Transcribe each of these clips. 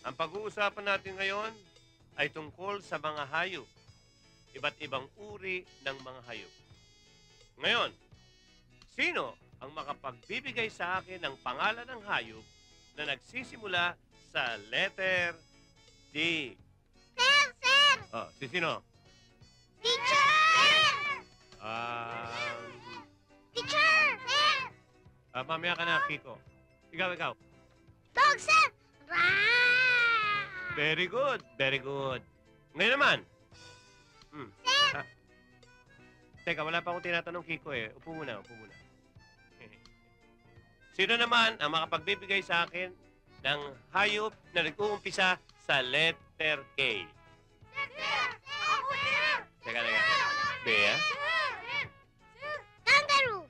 Ang pag-uusapan natin ngayon ay tungkol sa mga hayop. Iba't ibang uri ng mga hayop. Ngayon, sino ang makapagbibigay sa akin ng pangalan ng hayop na nagsisimula sa letter D? Sir! Oh, si sino? Teacher! Teacher! Sir! Mamaya ka na, Kiko. Ikaw. Dog, sir! Rawr! Very good, very good. Ngayon naman. Sir! Teka, wala pa akong tinatanong, Kiko eh. Upo muna. Sino naman ang makapagbibigay sa akin ng hayop na nag-uumpisa sa letter K? Sir! Ako, sir! Teka. Bea? Kangaroo!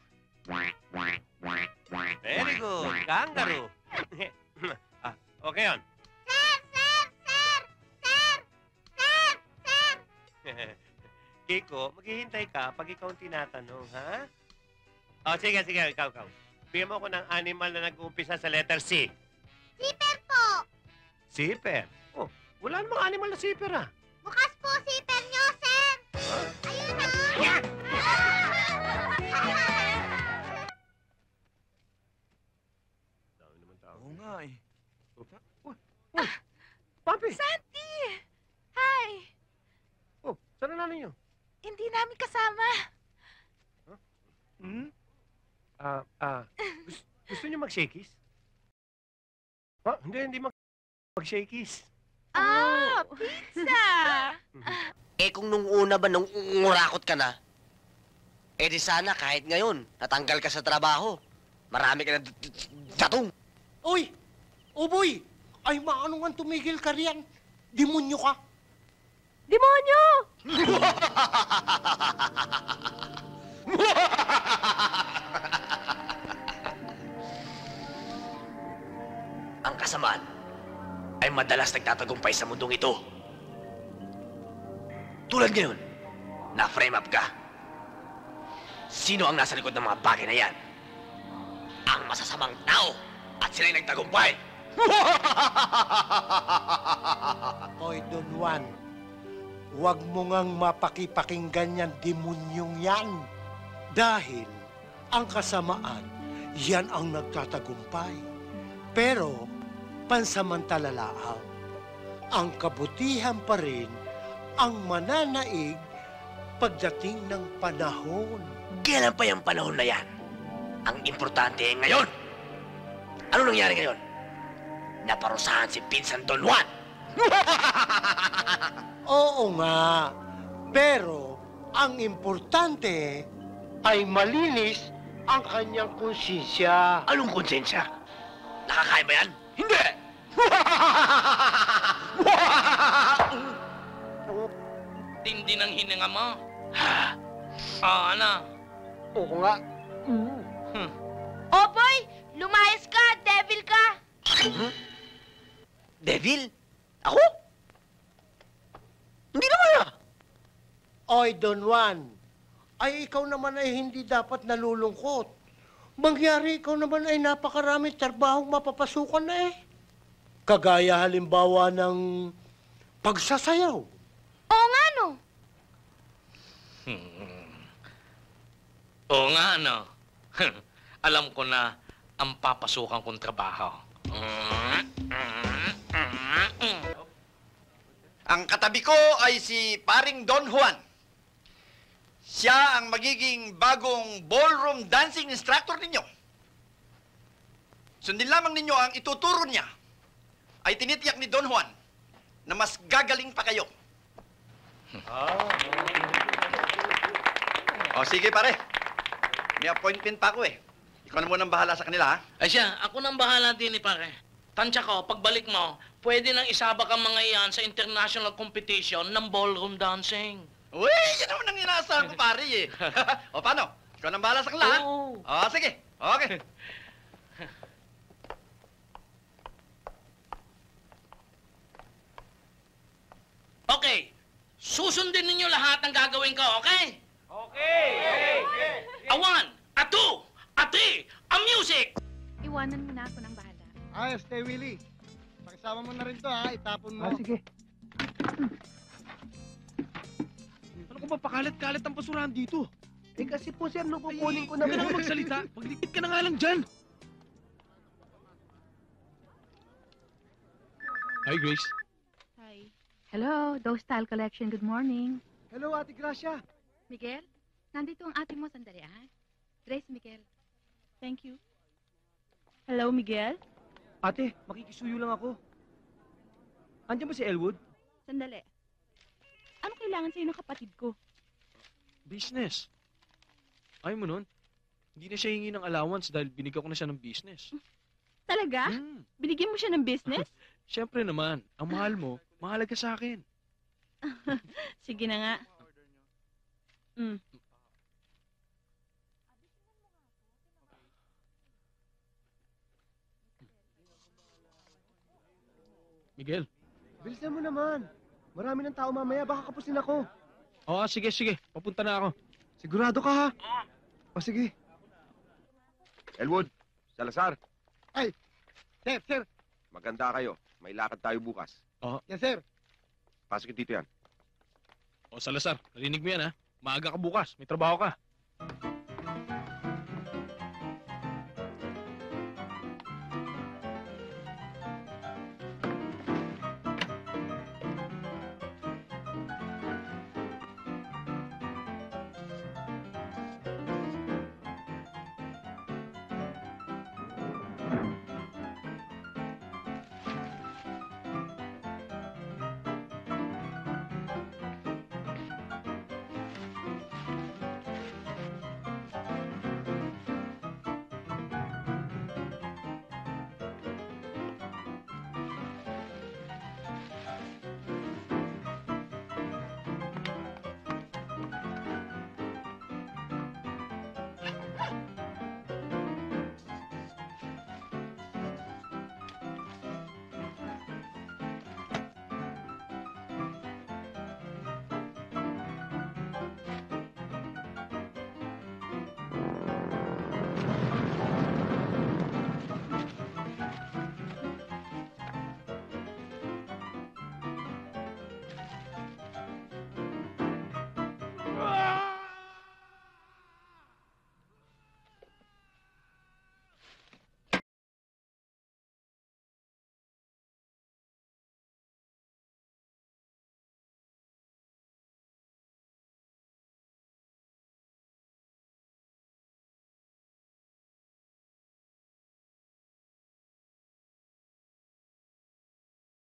Very good. Kangaroo. Okay yun. Sir! Kiko, maghihintay ka pag ikaw ang tinatanong, ha? O, sige, ikaw. Bigyan mo ko ng animal na nag-uumpisa sa letter C. Zipper po! Zipper? Oh, wala namang animal na zipper, ha? Bukas po zipper nyo, sir! Ayun na! Dami naman tao. Oo nga eh. Uy, Papi! Santi! Hi! Oh, saan ang nanay niyo? Hindi namin kasama. Gusto niyo mag-shakies? Hindi mag-shakies. Pizza! Eh kung nung una ba nung ngurakot ka na, eh di sana kahit ngayon, natanggal ka sa trabaho. Marami ka na datong. Uy! Uboy! Ay, maano nga tumigil ka riyan? Demonyo ka! Demonyo! Ang kasamaan ay madalas nagtatagumpay sa mundong ito. Tulad ngayon, na-frame up ka. Sino ang nasa likod ng mga bagay na yan? Ang masasamang tao at sila'y nagtagumpay. Oy, Don Juan, huwag mo ngang mapakipakinggan yan demonyong yan. Dahil ang kasamaan, yan ang nagtatagumpay. Pero, pansamantala lang. Ang kabutihan pa rin ang mananaig pagdating ng panahon. Kailan pa yung panahon na yan? Ang importante ay ngayon. Ano nangyari ngayon? Naparusahan si Pinsan Don Juan. Oo nga, pero ang importante ay malinis ang kanyang konsensya. Anong konsensya? Nakakain ba yan? Hindi! Tindi ng hininga mo. Ha? Ano? Oo nga. Oboy! Lumayas ka! Devil ka! Devil? Ako? Hindi naman ah! Oy, Don Juan, ay ikaw naman ay hindi dapat nalulungkot. Mangyari ikaw naman ay napakaraming trabahong mapapasukan na eh. Kagaya halimbawa ng pagsasayaw. Oo nga no! Oo nga, ano? Alam ko na ang papasukan kong trabaho. Ang katabi ko ay si Paring Don Juan. Siya ang magiging bagong ballroom dancing instructor ninyo. Sundin lamang ninyo ang ituturo niya. Ay tinitiyak ni Don Juan na mas gagaling pa kayo. O sige pare, may appointment pa ako eh. Ikaw na munang bahala sa kanila ha. Ay siya, ako nang bahala din pare. Tansya ko, pagbalik mo, pwede nang isabak ang mga iyan sa international competition ng ballroom dancing. Uy, yan naman ang inaasahan ko pare eh. O paano? Ikaw nang bahala sa kanila ha? Oo. O sige, okay. Okay, susundin ninyo lahat ng gagawin ko, okay? Okay! A one, a two, a three, a music! Iwanan mo na ako ng bahala. Ayos, Willie. Isama mo na rin to ha, itapon mo. sige. Ano ko ba pakalat-kalat ang basurahan dito? Eh kasi po sir, nung kukunin ko Huwag ka na nga magsalita. Magligpit ka na nga lang dyan. Hi, Grace. Hi. Hello, Dose Style Collection. Good morning. Hello, Ate Gracia. Miguel, nandito ang ate mo sandali, ha? Grace, Miguel. Thank you. Hello, Miguel? Ate, makikisuyo lang ako. Andiyan ba si Elwood? Sandali. Ano kailangan sa'yo ng kapatid ko? Business. Ayaw mo nun? Hindi na siya hingi ng allowance dahil binigyan ko na siya ng business. Talaga? Binigyan mo siya ng business? Siyempre naman, ang mahal mo, mahalaga sa akin. Sige na nga. Miguel. Bilisan mo naman. Marami ng tao mamaya, baka kapusin ako. Oo, sige, sige. Papunta na ako. Sigurado ka ha? O sige. Elwood, Salazar, Sir. maganda kayo. May lakad tayo bukas. Yes, sir. Pasok dito yan. O, Salazar, narinig mo yan, ha? Maaga ka bukas. May trabaho ka.